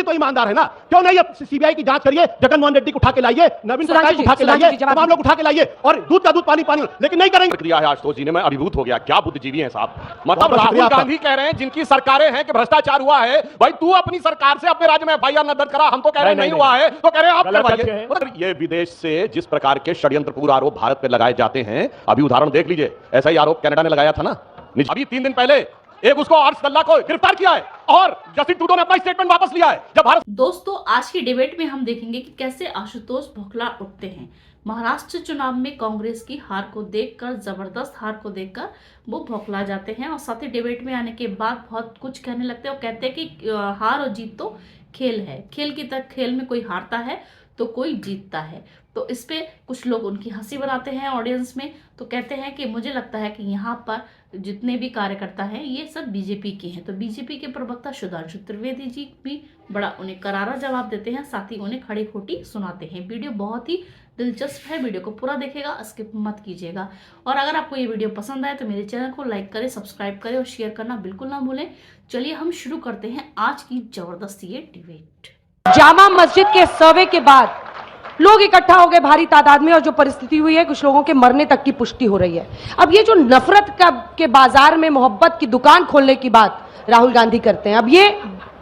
तो ईमानदार है ना, क्यों नहीं सीबीआई की जांच करिए, जगनमोहन रेड्डी को उठा के लाइए, नवीन पटनायक को उठा के लाइए, तमाम लोग उठा के लाइए और दूध का दूध पानी पानी, लेकिन नहीं करेंगे। प्रक्रिया है आशुतोष जी ने, मैं अभिभूत हो गया, क्या बुद्धिजीवी हैं साहब। मतलब राहुल गांधी कह रहे हैं जिनकी सरकारें हैं कि भ्रष्टाचार हुआ है, भाई तू अपनी सरकार से अपने राज्य में एफआईआर न दर्ज करा, हम तो कह रहे हैं नहीं हुआ है, तो कह रहे हैं आप करवाइए। ये विदेश से जिस प्रकार के षड्यंत्रपूर्ण आरोप भारत पर लगाए जाते हैं, अभी उदाहरण देख लीजिए, ऐसा ही आरोप कनाडा ने लगाया था ना, अभी 3 दिन पहले एक उसको आर्ट्सल्ला को गिरफ्तार किया है और जस्टिन ट्रूडो ने अपना स्टेटमेंट वापस लिया है। जब भारत दोस्तों आज की डिबेट में हम देखेंगे कि कैसे आशुतोष भोकला उठते हैं। महाराष्ट्र चुनाव में कांग्रेस की हार को देखकर, जबरदस्त हार को देखकर वो भौखला जाते हैं और साथ ही डिबेट में आने के बाद बहुत कुछ कहने लगते हैं और कहते हैं कि हार और जीत तो खेल है, खेल की तरह खेल में कोई हारता है तो कोई जीतता है। तो इस पे कुछ लोग उनकी हंसी बनाते हैं ऑडियंस में, तो कहते हैं कि मुझे लगता है कि यहाँ पर जितने भी कार्यकर्ता हैं ये सब बीजेपी के हैं। तो बीजेपी के प्रवक्ता सुधांशु त्रिवेदी जी भी बड़ा उन्हें करारा जवाब देते हैं, साथ ही उन्हें खड़ी खोटी सुनाते हैं। वीडियो बहुत ही दिलचस्प है, वीडियो को पूरा देखिएगा, स्किप मत कीजिएगा। और अगर आपको ये वीडियो पसंद आए तो मेरे चैनल को लाइक करें, सब्सक्राइब करें और शेयर करना बिल्कुल ना भूलें। चलिए हम शुरू करते हैं आज की जबरदस्त ये डिबेट। जामा मस्जिद के सर्वे के बाद लोग इकट्ठा हो गए भारी तादाद में और जो परिस्थिति हुई है कुछ लोगों के मरने तक की पुष्टि हो रही है। अब ये जो नफरत के बाजार में मोहब्बत की दुकान खोलने की बात राहुल गांधी करते हैं, अब ये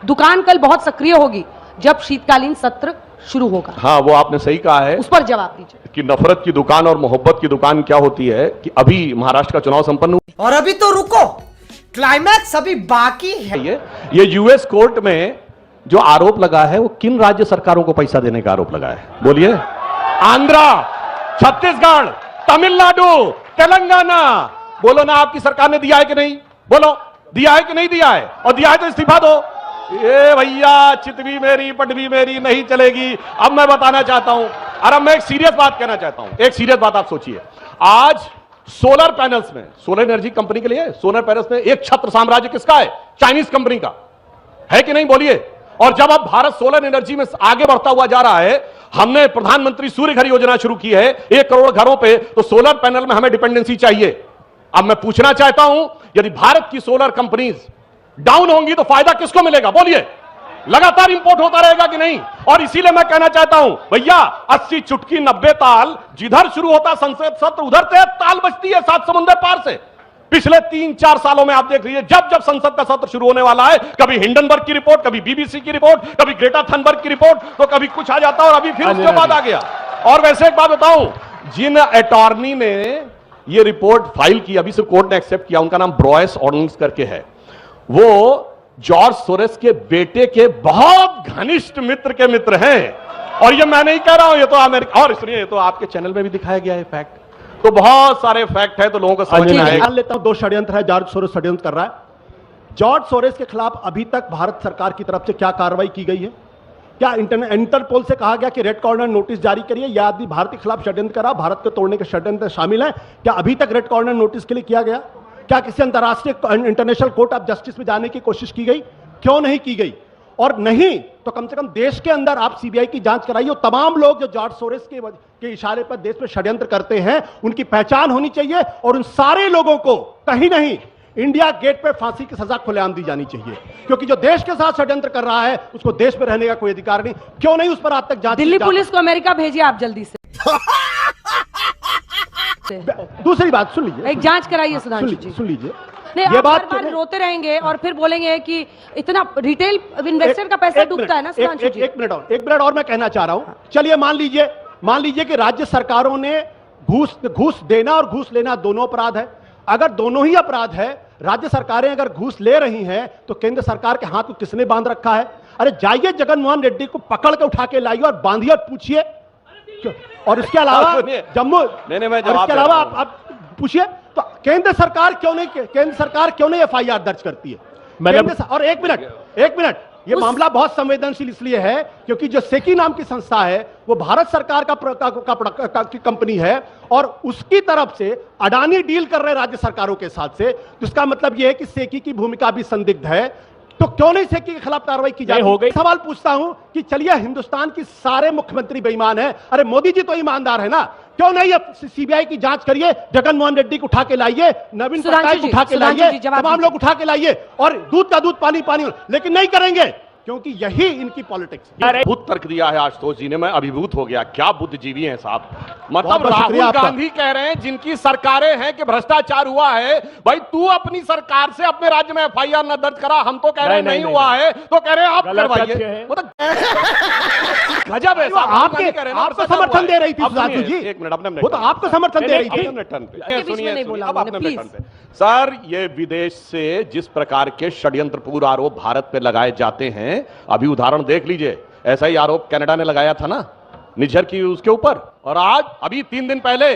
दुकान कल बहुत सक्रिय होगी जब शीतकालीन सत्र शुरू होगा। हाँ, वो आपने सही कहा है, उस पर जवाब दीजिए कि नफरत की दुकान और मोहब्बत की दुकान क्या होती है। कि अभी महाराष्ट्र का चुनाव संपन्न हुआ और अभी तो रुको, क्लाइमैक्स अभी बाकी है। ये यूएस कोर्ट में जो आरोप लगा है वो किन राज्य सरकारों को पैसा देने का आरोप लगा है, बोलिए? आंध्रा, छत्तीसगढ़, तमिलनाडु, तेलंगाना। बोलो ना, आपकी सरकार ने दिया है कि नहीं? बोलो, दिया है कि नहीं दिया है? और दिया है तो इस्तीफा दो। ये भैया चितवी मेरी पटवी मेरी नहीं चलेगी। अब मैं बताना चाहता हूं, और अब मैं एक सीरियस बात कहना चाहता हूं, एक सीरियस बात आप सोचिए। आज सोलर पैनल्स में, सोलर एनर्जी कंपनी के लिए सोलर पैनल्स में एक छत्र साम्राज्य किसका है? चाइनीज कंपनी का है कि नहीं, बोलिए? और जब अब भारत सोलर एनर्जी में आगे बढ़ता हुआ जा रहा है, हमने प्रधानमंत्री सूर्य घर योजना शुरू की है 1 करोड़ घरों पे, तो सोलर पैनल में हमें डिपेंडेंसी चाहिए। अब मैं पूछना चाहता हूं, यदि भारत की सोलर कंपनीज डाउन होंगी तो फायदा किसको मिलेगा, बोलिए? लगातार इंपोर्ट होता रहेगा कि नहीं? और इसीलिए मैं कहना चाहता हूं, भैया 80 चुटकी 90 ताल, जिधर शुरू होता संसद सत्र उधर से ताल बजती है 7 समुंदर पार से। पिछले 3-4 सालों में आप देख लीजिए, जब जब संसद का सत्र शुरू होने वाला है, कभी हिंडनबर्ग की रिपोर्ट, कभी बीबीसी की रिपोर्ट, कभी ग्रेटा थनबर्ग की रिपोर्ट, तो कभी कुछ आ जाता और अभी फिर उसके बाद आ गया। और वैसे एक बात बताऊं, जिन अटॉर्नी ने ये रिपोर्ट फाइल की, अभी से कोर्ट ने एक्सेप्ट किया, उनका नाम ब्रॉयस ऑर्डनेंस करके है। वो जॉर्ज सोरेस के बेटे के बहुत घनिष्ठ मित्र के मित्र हैं। और ये मैं नहीं कह रहा हूं, ये तो अमेरिका, और इसलिए ये तो आपके चैनल में भी दिखाया गया है फैक्ट। तो बहुत सारे फैक्ट है, तो लोगों को समझ में आएगा। मान लेता हूं 2 षड्यंत्र है, जॉर्ज सोरेस षड्यंत्र कर रहा है। जॉर्ज सोरेस के खिलाफ अभी तक भारत सरकार की तरफ से क्या कार्रवाई की गई है? क्या इंटरपोल से कहा गया कि रेड कॉर्नर नोटिस जारी करिए, या आदमी भारत के खिलाफ षड्यंत्र करा, भारत को तोड़ने के षड्यंत्र शामिल है? क्या अभी तक रेड कॉर्नर नोटिस के लिए किया गया? क्या किसी अंतर्राष्ट्रीय इंटरनेशनल कोर्ट ऑफ जस्टिस में जाने की कोशिश की गई? क्यों नहीं की गई? और नहीं तो कम से कम देश के अंदर आप सीबीआई की जांच कराइए। और तमाम लोग जो जॉर्ज सोरेस के इशारे पर देश में षड्यंत्र करते हैं, उनकी पहचान होनी चाहिए और उन सारे लोगों को कहीं नहीं इंडिया गेट पे फांसी की सजा खुलेआम दी जानी चाहिए, क्योंकि जो देश के साथ षड्यंत्र कर रहा है उसको देश में रहने का कोई अधिकार नहीं। क्यों नहीं उस पर आज तक जांच? दिल्ली पुलिस को अमेरिका भेजिए आप जल्दी से। दूसरी बात सुन लीजिए, एक जांच कराइए सुधांशु जी। सुन लीजिए, नहीं, ये आप बात बार रोते रहेंगे और फिर बोलेंगे कि इतना रिटेल इन्वेस्टर का पैसा डूबता है ना सुधांशु जी। एक मिनट और मैं कहना चाह रहा हूं। चलिए मान लीजिए कि राज्य सरकारों ने घूस देना और घूस लेना दोनों अपराध है। अगर दोनों ही अपराध है, राज्य सरकारें अगर घूस ले रही हैं, तो केंद्र सरकार के हाथ को किसने बांध रखा है? अरे जाइए जगनमोहन रेड्डी को पकड़ के उठा के लाइए और बांधिए और पूछिए। और इसके अलावा जम्मू, इसके अलावा आप पूछिए तो केंद्र सरकार क्यों नहीं एफआईआर दर्ज करती है? और एक मिनट, ये मामला बहुत संवेदनशील इसलिए है क्योंकि जो सेकी नाम की संस्था है वो भारत सरकार की कंपनी है और उसकी तरफ से अडानी डील कर रहे राज्य सरकारों के साथ से। जिसका मतलब यह है कि सेकी की भूमिका भी संदिग्ध है। तो क्यों नहीं सेकी के खिलाफ कार्रवाई की जाए? हो गई। सवाल पूछता हूं कि चलिए हिंदुस्तान की सारे मुख्यमंत्री बेईमान हैं, अरे मोदी जी तो ईमानदार है ना, क्यों नहीं सीबीआई की जांच करिए, जगनमोहन रेड्डी को उठा के लाइए, नवीन पटनायक को उठा के लाइए, तमाम लोग उठा के लाइए और दूध का दूध पानी पानी, लेकिन नहीं करेंगे। क्योंकि यही इनकी पॉलिटिक्स है। अद्भुत तर्क दिया है आशुतोष जी ने, मैं अभिभूत हो गया। क्या बुद्धिजीवी हैं साहब। मतलब बहुत राहुल शुक्रिया आपका। गांधी कह रहे हैं जिनकी सरकारें हैं कि भ्रष्टाचार हुआ है, भाई तू अपनी सरकार से अपने राज्य में एफआईआर न दर्ज करा, हम तो कह रहे हैं नहीं हुआ है, तो कह रहे हैं आप करवाइए। मतलब गजब है साहब। आपके आपको समर्थन दे रही थी सुधांशु जी, एक मिनट, अपने वो तो आपको समर्थन दे रही थी। अब अपने टर्न पे सर, ये विदेश से जिस प्रकार के षड्यंत्रपूर्ण आरोप भारत पे लगाए जाते हैं, अभी उदाहरण देख लीजिए, ऐसा ही आरोप कनाडा ने लगाया था ना निज्जर की उसके ऊपर, और आज अभी 3 दिन पहले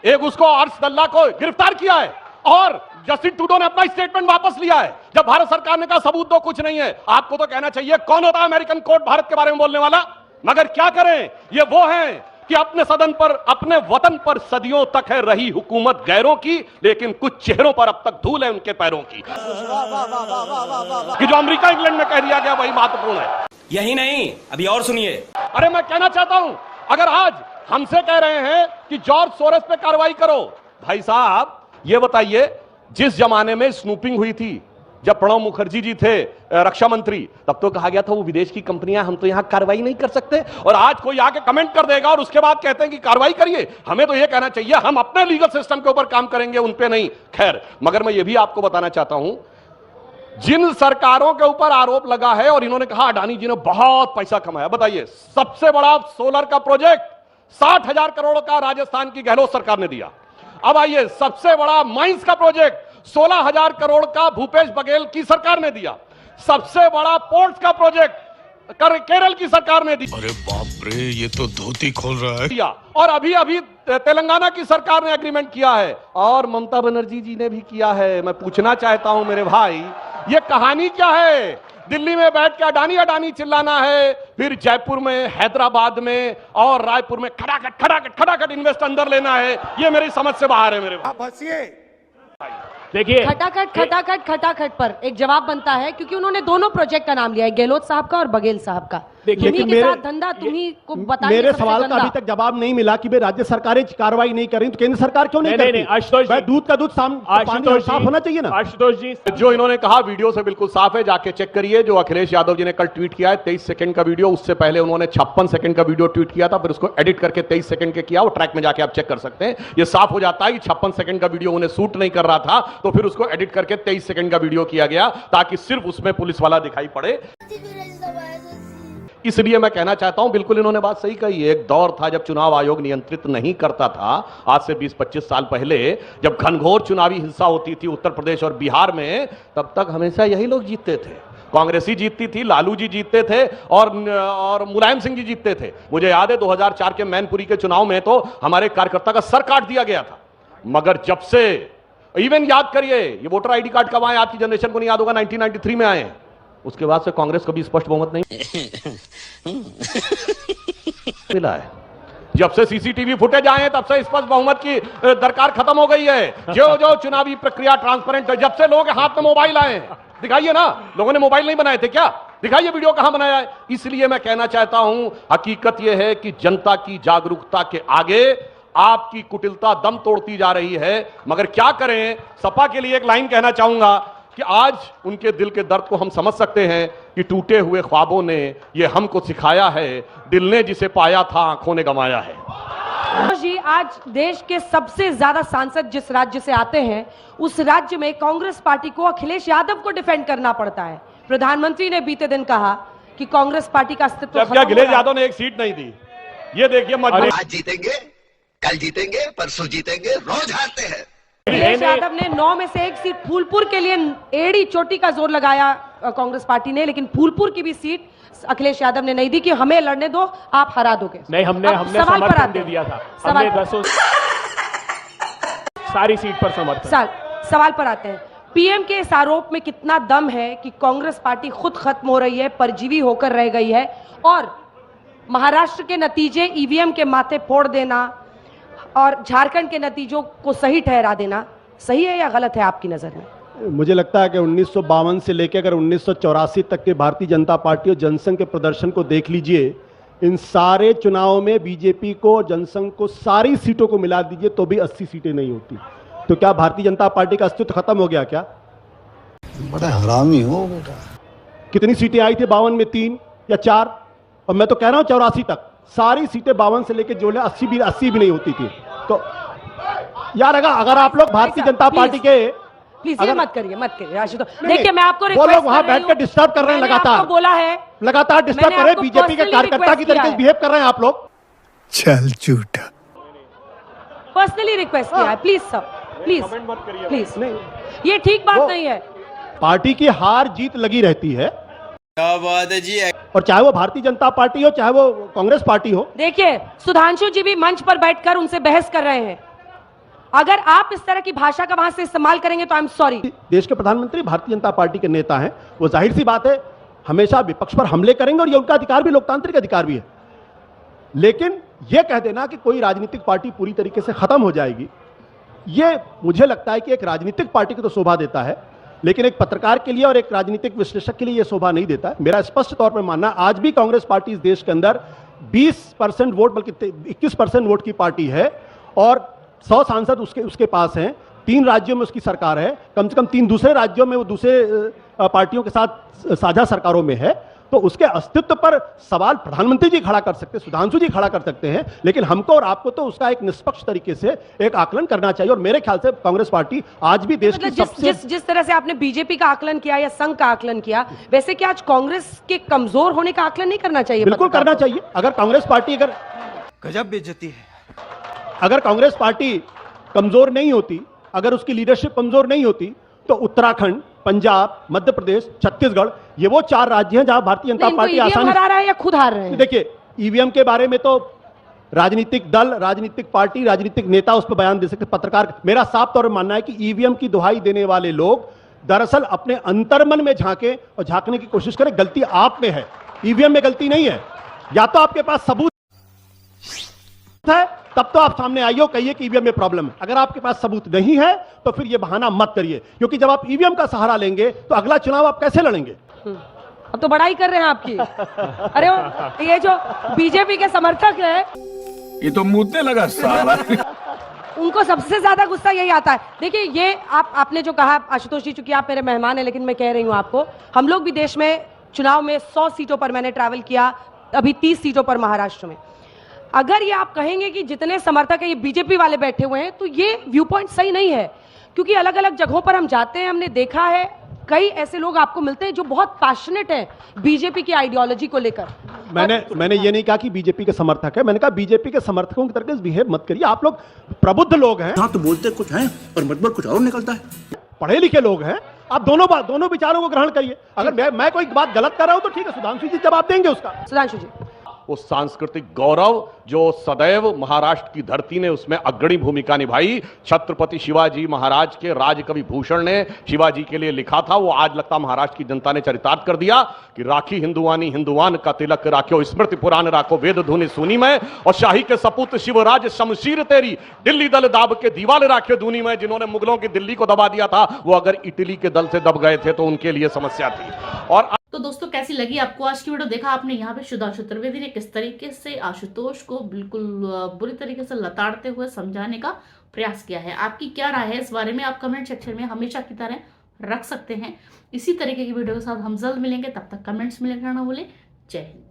एक उसको अर्श दल्ला को गिरफ्तार किया है, और जस्टिन ट्रूडो ने अपना स्टेटमेंट वापस लिया है जब भारत सरकार ने कहा सबूत दो, कुछ नहीं है। आपको तो कहना चाहिए कौन होता है अमेरिकन कोर्ट भारत के बारे में बोलने वाला, मगर क्या करें, ये वो हैं कि अपने सदन पर, अपने वतन पर सदियों तक है रही हुकूमत गैरों की, लेकिन कुछ चेहरों पर अब तक धूल है उनके पैरों की। कि जो अमेरिका इंग्लैंड में कह दिया गया वही महत्वपूर्ण है। यही नहीं, अभी और सुनिए। अरे मैं कहना चाहता हूं, अगर आज हमसे कह रहे हैं कि जॉर्ज सोरेस पे कार्रवाई करो, भाई साहब ये बताइए, जिस जमाने में स्नूपिंग हुई थी, जब प्रणब मुखर्जी जी थे रक्षा मंत्री, तब तो कहा गया था वो विदेश की कंपनियां, हम तो यहां कार्रवाई नहीं कर सकते, और आज कोई आके कमेंट कर देगा और उसके बाद कहते हैं कि कार्रवाई करिए। हमें तो यह कहना चाहिए हम अपने लीगल सिस्टम के ऊपर काम करेंगे, उन पे नहीं। खैर, मगर मैं ये भी आपको बताना चाहता हूं, जिन सरकारों के ऊपर आरोप लगा है, और इन्होंने कहा अडानी जी ने बहुत पैसा कमाया, बताइए सबसे बड़ा सोलर का प्रोजेक्ट 60,000 करोड़ का राजस्थान की गहलोत सरकार ने दिया। अब आइए, सबसे बड़ा माइंस का प्रोजेक्ट 16,000 करोड़ का भूपेश बघेल की सरकार ने दिया। सबसे बड़ा पोर्ट्स का प्रोजेक्ट केरल की सरकार ने दिया। अरे बाप रे, ये तो धोती खोल रहा है। और अभी अभी तेलंगाना की सरकार ने एग्रीमेंट किया है, और ममता बनर्जी जी ने भी किया है। मैं पूछना चाहता हूं मेरे भाई, ये कहानी क्या है? दिल्ली में बैठ के अडानी अडानी चिल्लाना है, फिर जयपुर में, हैदराबाद में और रायपुर में खटाखट खटाखट खटाखट इन्वेस्ट अंदर लेना है। ये मेरी समझ से बाहर है मेरे भाई। देखिए, खटाखट खटाखट खटाखट पर एक जवाब बनता है, क्योंकि उन्होंने दोनों प्रोजेक्ट का नाम लिया है, गहलोत साहब का और बघेल साहब का। तुम्ही के साथ धंधा तुम्ही को बताइए। मेरे सवाल का अभी तक जवाब नहीं मिला कि भाई राज्य सरकारें कार्रवाई नहीं कर रही, तो केंद्र सरकार क्यों नहीं करती? आशुतोष जी, दूध का दूध साफ होना चाहिए ना। आशुतोष जी, जो इन्होंने कहा वीडियो से बिल्कुल साफ है, जाके चेक करिए। जो अखिलेश यादव जी ने कल ट्वीट किया है 23 सेकंड का वीडियो, उससे पहले उन्होंने 56 सेकंड का वीडियो ट्वीट किया था, फिर उसको एडिट करके 23 सेकंड के किया। वो ट्रैक में जाके आप चेक कर सकते हैं, ये साफ हो जाता है कि 56 सेकंड का वीडियो उन्हें सूट नहीं कर रहा था, तो फिर उसको एडिट करके 23 सेकंड का वीडियो किया गया, ताकि सिर्फ उसमें पुलिस वाला दिखाई पड़े। इसलिए मैं कहना चाहता हूं, बिल्कुल इन्होंने बात सही कही। एक दौर था जब चुनाव आयोग नियंत्रित नहीं करता था, आज से 20-25 साल पहले, जब घनघोर चुनावी हिंसा होती थी उत्तर प्रदेश और बिहार में, तब तक हमेशा यही लोग जीतते थे। कांग्रेस ही जीतती थी, लालू जी जीतते थे, और मुलायम सिंह जी जीतते थे। मुझे याद है 2004 के मैनपुरी के चुनाव में तो हमारे कार्यकर्ता का सर काट दिया गया था। मगर जब से, इवन याद करिए, ये वोटर आईडी कार्ड कब आए, आपकी जनरेशन को नहीं याद होगा, 1993 में आए। उसके बाद से कांग्रेस कभी स्पष्ट बहुमत नहीं मिला है। जब से सीसीटीवी फुटेज आए तब से स्पष्ट बहुमत की दरकार खत्म हो गई है। जो जो चुनावी प्रक्रिया ट्रांसपेरेंट है, जब से लोग हाथ में मोबाइल आए, दिखाइए ना, लोगों ने मोबाइल नहीं बनाए थे क्या? दिखाइए वीडियो कहां बनाया है। इसलिए मैं कहना चाहता हूं, हकीकत यह है कि जनता की जागरूकता के आगे आपकी कुटिलता दम तोड़ती जा रही है। मगर क्या करें, सपा के लिए एक लाइन कहना चाहूंगा कि आज उनके दिल के दर्द को हम समझ सकते हैं कि टूटे हुए ख्वाबों ने ये हमको सिखाया है, दिल ने जिसे पाया था आंखों ने गंवाया है। जी, आज देश के सबसे ज्यादा सांसद जिस राज्य से आते हैं, उस राज्य में कांग्रेस पार्टी को अखिलेश यादव को डिफेंड करना पड़ता है। प्रधानमंत्री ने बीते दिन कहा कि कांग्रेस पार्टी का अस्तित्व जबकि अखिलेश यादव ने एक सीट नहीं दी। ये देखिए, आज जीतेंगे, कल जीतेंगे, परसों जीतेंगे, रोज हारते हैं। अखिलेश यादव ने 9 में से 1 सीट फूलपुर के लिए एड़ी चोटी का जोर लगाया कांग्रेस पार्टी ने, लेकिन फूलपुर की भी सीट अखिलेश यादव ने नहीं दी कि हमें लड़ने दो, आप हरा दोगे। नहीं, हमने समर्थन दे दिया था। हमने 10 सारी सीट पर समर्थन। सवाल पर आते हैं, पीएम के इस आरोप में कितना दम है कि कांग्रेस पार्टी खुद खत्म हो रही है, परजीवी होकर रह गई है, और महाराष्ट्र के नतीजे ईवीएम के माथे फोड़ देना और झारखंड के नतीजों को सही ठहरा देना सही है या गलत है आपकी नजर में? मुझे लगता है कि 1952 से लेकर अगर 1984 तक के भारतीय जनता पार्टी और जनसंघ के प्रदर्शन को देख लीजिए, इन सारे चुनावों में बीजेपी को, जनसंघ को, सारी सीटों को मिला दीजिए तो भी 80 सीटें नहीं होती। तो क्या भारतीय जनता पार्टी का अस्तित्व खत्म हो गया क्या? बड़ा हरामी हो बेटा। कितनी सीटें आई थी 52 में? 3 या 4। और मैं तो कह रहा हूं 84 तक सारी सीटें 52 से लेकर जो है 80 भी नहीं होती थी। तो यार अगर आप लोग भारतीय जनता पार्टी के प्लीज ये मत करिए आशुतोष। देखिए मैं आपको वो लोग वहां बैठ कर डिस्टर्ब कर रहे हैं, लगातार डिस्टर्ब कर रहे हैं, बीजेपी के कार्यकर्ता की तरीके से बिहेव कर रहे हैं आप लोग। चल झूठा। पर्सनली रिक्वेस्ट किया है, प्लीज सर, प्लीज नहीं, ये ठीक बात नहीं है। पार्टी की हार जीत लगी रहती है, क्या बात है जी। और चाहे वो भारतीय जनता पार्टी हो चाहे वो कांग्रेस पार्टी हो। देखिए सुधांशु जी भी मंच पर बैठकर उनसे बहस कर रहे हैं, अगर आप इस तरह की भाषा का वहां से इस्तेमाल करेंगे तो आई एम सॉरी। देश के प्रधानमंत्री भारतीय जनता पार्टी के नेता हैं, वो जाहिर सी बात है हमेशा विपक्ष पर हमले करेंगे, और ये उनका अधिकार भी, लोकतांत्रिक अधिकार भी है। लेकिन यह कह देना कि कोई राजनीतिक पार्टी पूरी तरीके से खत्म हो जाएगी, ये मुझे लगता है कि एक राजनीतिक पार्टी को तो शोभा देता है, लेकिन एक पत्रकार के लिए और एक राजनीतिक विश्लेषक के लिए यह शोभा नहीं देता है। मेरा स्पष्ट तौर पर मानना, आज भी कांग्रेस पार्टी इस देश के अंदर 20% वोट, बल्कि 21% वोट की पार्टी है, और 100 सांसद उसके पास हैं। 3 राज्यों में उसकी सरकार है, कम से कम 3 दूसरे राज्यों में वो दूसरे पार्टियों के साथ साझा सरकारों में है। तो उसके अस्तित्व पर सवाल प्रधानमंत्री जी खड़ा कर सकते हैं, सुधांशु जी खड़ा कर सकते हैं, लेकिन हमको और आपको तो उसका एक निष्पक्ष तरीके से एक आकलन करना चाहिए। और मेरे ख्याल से कांग्रेस पार्टी आज भी देश की सबसे जिस तरह से आपने बीजेपी का आकलन किया या संघ का आकलन किया, वैसे क्या आज कांग्रेस के कमजोर होने का आकलन नहीं करना चाहिए? बिल्कुल करना चाहिए। अगर कांग्रेस पार्टी गजब बेइज्जती है। अगर कांग्रेस पार्टी कमजोर नहीं होती, अगर उसकी लीडरशिप कमजोर नहीं होती, तो उत्तराखंड, पंजाब, मध्य प्रदेश, छत्तीसगढ़, ये वो 4 राज्य हैं जहां भारतीय जनता पार्टी आसानी हरा रहा है या खुद हार रहे हैं। देखिए ईवीएम के बारे में तो राजनीतिक दल, राजनीतिक पार्टी, राजनीतिक नेता उस पर बयान दे सकते, पत्रकार। मेरा साफ तौर पर मानना है कि ईवीएम की दुहाई देने वाले लोग दरअसल अपने अंतर्मन में झांके और झांकने की कोशिश करें। गलती आप में है, ईवीएम में गलती नहीं है। या तो आपके पास सबूत है तब तो आप सामने आइए, कहिए कि ईवीएम में प्रॉब्लम है। अगर आपके पास सबूत नहीं है तो फिर यह बहाना मत करिए, क्योंकि जब आप ईवीएम का सहारा लेंगे तो अगला चुनाव आप कैसे लड़ेंगे? अब तो बड़ाई कर रहे हैं आपकी। अरे ये जो बीजेपी के समर्थक है, ये तो मुद्दे लगा साला। उनको सबसे ज्यादा गुस्सा यही आता है। देखिए ये आपने जो कहा आशुतोष जी, चूंकि आप मेरे मेहमान हैं, लेकिन मैं कह रही हूं आपको, हम लोग भी देश में चुनाव में 100 सीटों पर मैंने ट्रैवल किया, अभी 30 सीटों पर महाराष्ट्र में। अगर ये आप कहेंगे कि जितने समर्थक है ये बीजेपी वाले बैठे हुए हैं, तो ये व्यू पॉइंट सही नहीं है, क्योंकि अलग अलग जगहों पर हम जाते हैं, हमने देखा है कई ऐसे लोग आपको मिलते हैं जो बहुत पैशनेट हैं बीजेपी की आइडियोलॉजी को लेकर। मैंने ये नहीं कहा कि बीजेपी के समर्थक है, मैंने कहा बीजेपी के समर्थकों की तरह से बिहेव मत करिए। आप लोग प्रबुद्ध लोग हैं, तो बोलते कुछ हैं और मतबर कुछ और निकलता है। पढ़े लिखे लोग हैं, आप दोनों विचारों को ग्रहण करिए। अगर मैं कोई बात गलत कर रहा हूं तो ठीक है, सुधांशु जी जवाब देंगे उसका। सुधांशु जी, वो सांस्कृतिक गौरव जो सदैव महाराष्ट्र की धरती ने उसमें अग्रणी भूमिका निभाई। छत्रपति शिवाजी महाराज के राजकवि भूषण ने शिवाजी के लिए लिखा था, वो आज लगता महाराष्ट्र की जनता ने चरितार्थ कर दिया कि राखी हिंदुवानी हिंदुवान का तिलक राख्यो, स्मृति पुराण राखो, वेद धुनि सुनी में, और शाही के सपूत शिवराज शमशीर तेरी, दिल्ली दल दाब के दीवाल राख्यो दूनी में। जिन्होंने मुगलों की दिल्ली को दबा दिया था, वो अगर इटली के दल से दब गए थे तो उनके लिए समस्या थी। और तो दोस्तों कैसी लगी आपको आज की वीडियो? देखा आपने यहाँ पे सुधांशु त्रिवेदी ने किस तरीके से आशुतोष को बिल्कुल बुरी तरीके से लताड़ते हुए समझाने का प्रयास किया है। आपकी क्या राय है इस बारे में? आप कमेंट सेक्शन में हमेशा की तरह रख सकते हैं। इसी तरीके की वीडियो के साथ हम जल्द मिलेंगे, तब तक कमेंट्स में लिखना ना भूलें। जय हिंद।